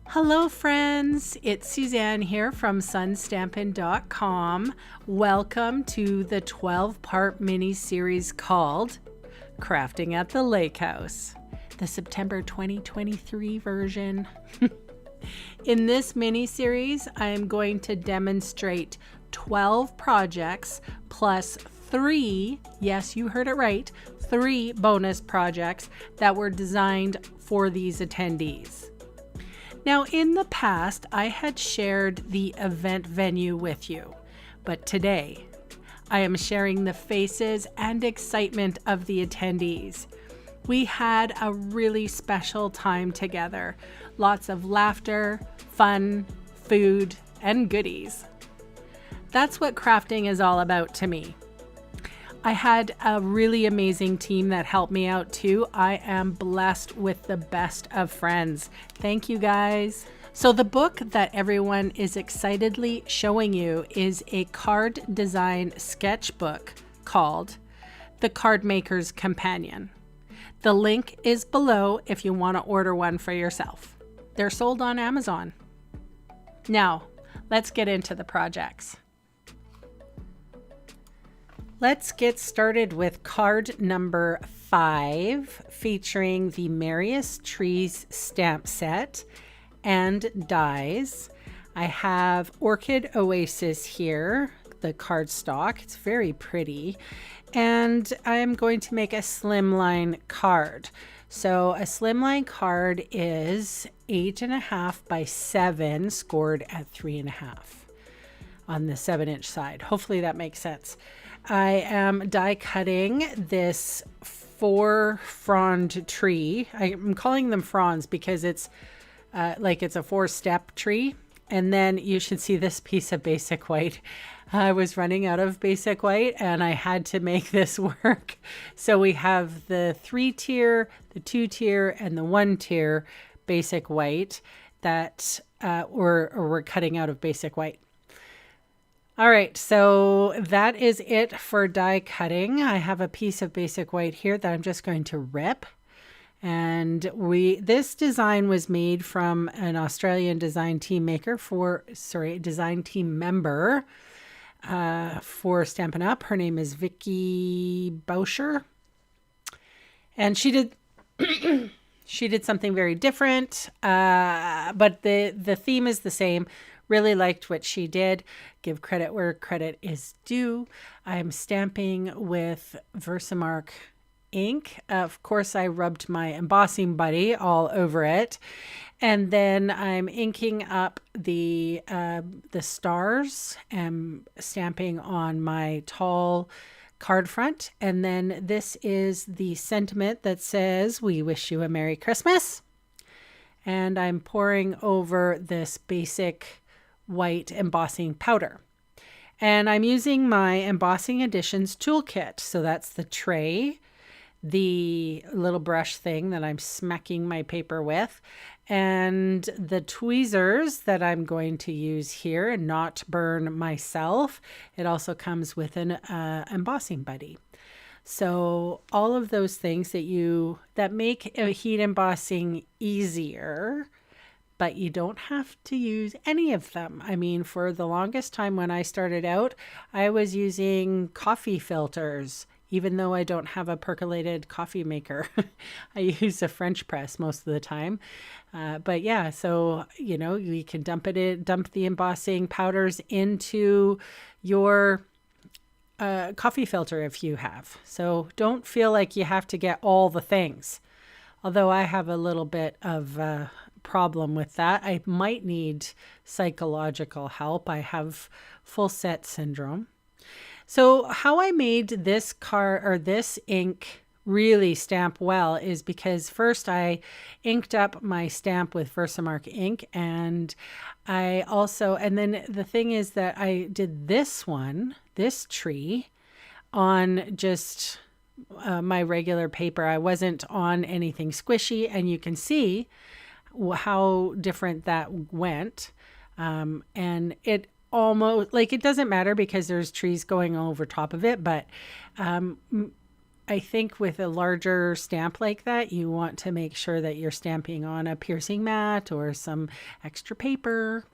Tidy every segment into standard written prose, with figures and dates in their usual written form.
Hello friends, it's Suzanne here from sunstampin.com. Welcome to the 12-part mini-series called Crafting at the Lake House, the September 2023 version. In this mini-series, I am going to demonstrate 12 projects plus 3, yes, you heard it right, 3 bonus projects that were designed for these attendees. Now, in the past, I had shared the event venue with you, but today I am sharing the faces and excitement of the attendees. We had a really special time together. Lots of laughter, fun, food, and goodies. That's what crafting is all about to me. I had a really amazing team that helped me out too. I am blessed with the best of friends. Thank you guys. So the book that everyone is excitedly showing you is a card design sketchbook called The Card Maker's Companion. The link is below if you want to order one for yourself. They're sold on Amazon. Now, let's get into the projects. Let's get started with card number 5, featuring the Merriest Trees stamp set and dies. I have Orchid Oasis here, the cardstock. It's very pretty. And I'm going to make a slimline card. So a slimline card is 8.5 by 7, scored at 3.5 on the 7-inch side. Hopefully that makes sense. I am die cutting this 4 frond tree. I'm calling them fronds because it's like it's a 4-step tree. And then you should see this piece of basic white. I was running out of basic white and I had to make this work. So we have the 3-tier, the 2-tier, and the 1-tier basic white that we're cutting out of basic white. All right, so that is it for die cutting. I have a piece of basic white here that I'm just going to rip. And this design was made from an Australian design team member for Stampin' Up. Her name is Vicky Boucher. And she did something very different, but the theme is the same. Really liked what she did. Give credit where credit is due. I'm stamping with Versamark ink. Of course, I rubbed my embossing buddy all over it. And then I'm inking up the stars and stamping on my tall card front. And then this is the sentiment that says, "We wish you a Merry Christmas." And I'm pouring over this basic white embossing powder. And I'm using my Embossing Additions toolkit. So that's the tray, the little brush thing that I'm smacking my paper with, and the tweezers that I'm going to use here and not burn myself. It also comes with an embossing buddy. So all of those things that make heat embossing easier, but you don't have to use any of them. I mean, for the longest time when I started out, I was using coffee filters, even though I don't have a percolated coffee maker. I use a French press most of the time. But yeah, so, you can dump the embossing powders into your coffee filter if you have. So don't feel like you have to get all the things. Although I have a little bit of problem with that. I might need psychological help. I have full set syndrome. So how I made this this ink really stamp well is because first I inked up my stamp with Versamark ink, and then the thing is that I did this tree on just my regular paper. I wasn't on anything squishy, and you can see how different that went. And it almost, like, it doesn't matter because there's trees going over top of it, but I think with a larger stamp like that, you want to make sure that you're stamping on a piercing mat or some extra paper.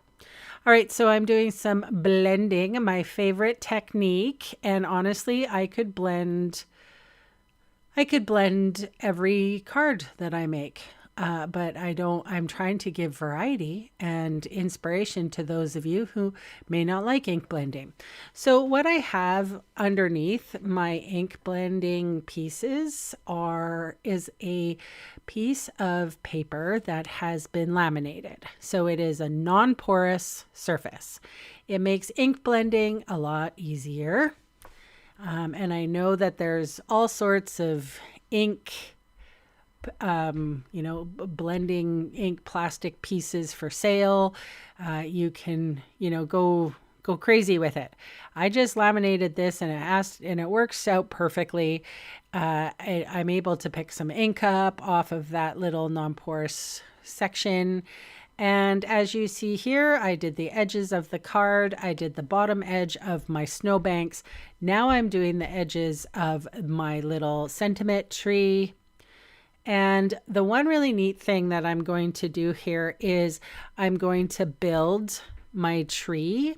All right, so I'm doing some blending, my favorite technique, and honestly, I could blend every card that I make. But I don't, I'm trying to give variety and inspiration to those of you who may not like ink blending. So what I have underneath my ink blending pieces is a piece of paper that has been laminated. So it is a non-porous surface. It makes ink blending a lot easier. And I know that there's all sorts of ink blending ink plastic pieces for sale. You can, go crazy with it. I just laminated this and it works out perfectly. I'm able to pick some ink up off of that little non-porous section. And as you see here, I did the edges of the card. I did the bottom edge of my snowbanks. Now I'm doing the edges of my little sentiment tree. And the one really neat thing that I'm going to do here is I'm going to build my tree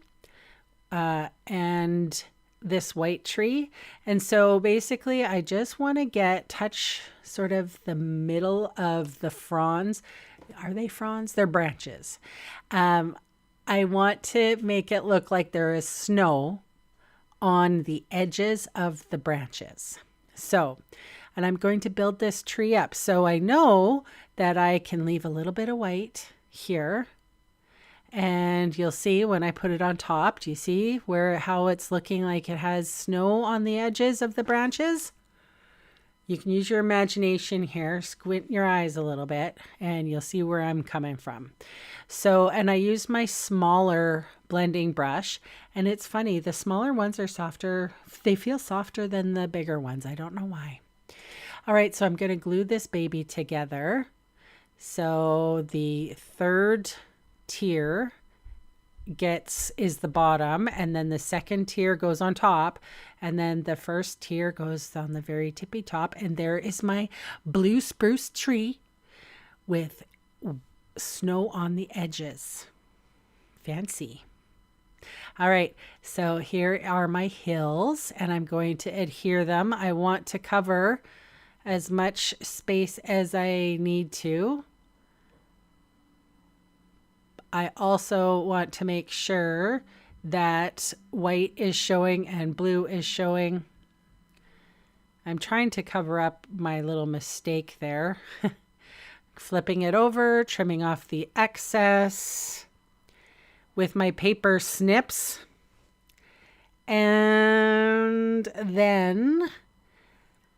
and this white tree. And so basically I just want to touch sort of the middle of the fronds. Are they fronds? They're branches. I want to make it look like there is snow on the edges of the branches. And I'm going to build this tree up. So I know that I can leave a little bit of white here. And you'll see when I put it on top, do you see how it's looking like it has snow on the edges of the branches? You can use your imagination here, squint your eyes a little bit, and you'll see where I'm coming from. And I use my smaller blending brush, and it's funny, the smaller ones are softer. They feel softer than the bigger ones. I don't know why. All right, so I'm going to glue this baby together. So the third tier is the bottom, and then the second tier goes on top, and then the first tier goes on the very tippy top, and there is my blue spruce tree with snow on the edges. Fancy. All right, so here are my hills, and I'm going to adhere them. I want to cover as much space as I need to. I also want to make sure that white is showing and blue is showing. I'm trying to cover up my little mistake there. Flipping it over, trimming off the excess with my paper snips. And then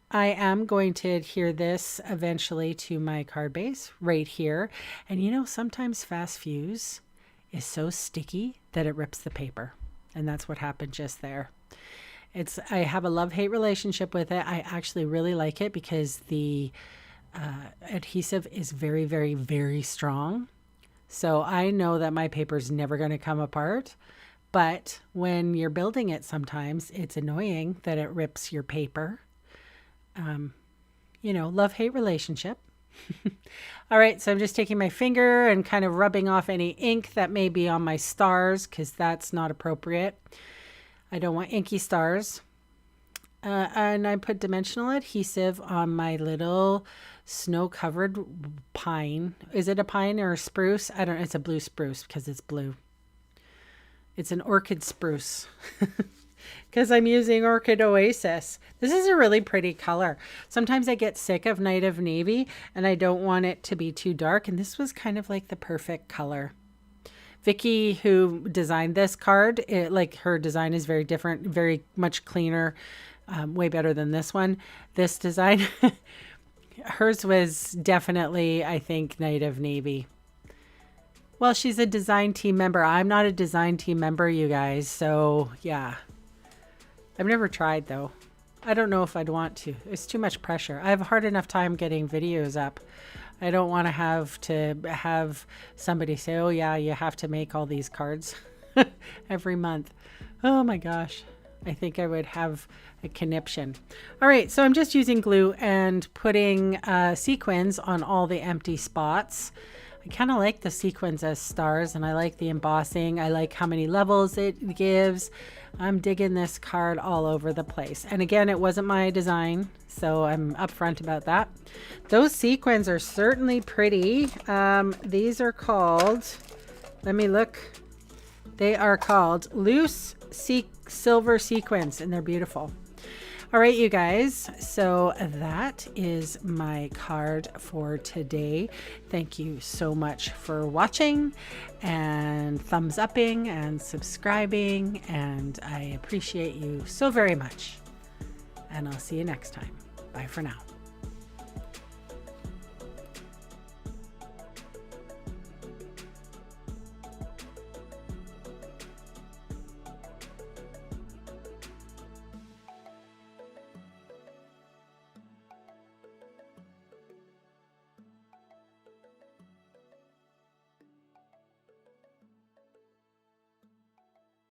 I am going to adhere this eventually to my card base right here. And sometimes fast fuse is so sticky that it rips the paper. And that's what happened just there. I have a love-hate relationship with it. I actually really like it because the adhesive is very, very, very strong. So I know that my paper is never going to come apart. But when you're building it, sometimes it's annoying that it rips your paper. Love-hate relationship. All right, so I'm just taking my finger and kind of rubbing off any ink that may be on my stars because that's not appropriate. I don't want inky stars. And I put dimensional adhesive on my little snow-covered pine. Is it a pine or a spruce? I don't know. It's a blue spruce because it's blue. It's an orchid spruce. Because I'm using Orchid Oasis. This is a really pretty color. Sometimes I get sick of Night of Navy and I don't want it to be too dark. And this was kind of like the perfect color. Vicky, who designed this card, her design is very different, very much cleaner, way better than this one. This design, hers was definitely, I think, Night of Navy. Well, she's a design team member. I'm not a design team member, you guys. So, yeah. I've never tried, though. I don't know if I'd want to. It's too much pressure. I have a hard enough time getting videos up. I don't want to have somebody say, oh, yeah, you have to make all these cards every month. Oh, my gosh. I think I would have a conniption. All right, so I'm just using glue and putting sequins on all the empty spots. I kind of like the sequins as stars, and I like the embossing. I like how many levels it gives. I'm digging this card all over the place. And again, it wasn't my design, so I'm upfront about that. Those sequins are certainly pretty. These are called, let me look. They are called loose silver sequins, and they're beautiful. All right, you guys, so that is my card for today. Thank you so much for watching and thumbs upping and subscribing, and I appreciate you so very much. And I'll see you next time. Bye for now.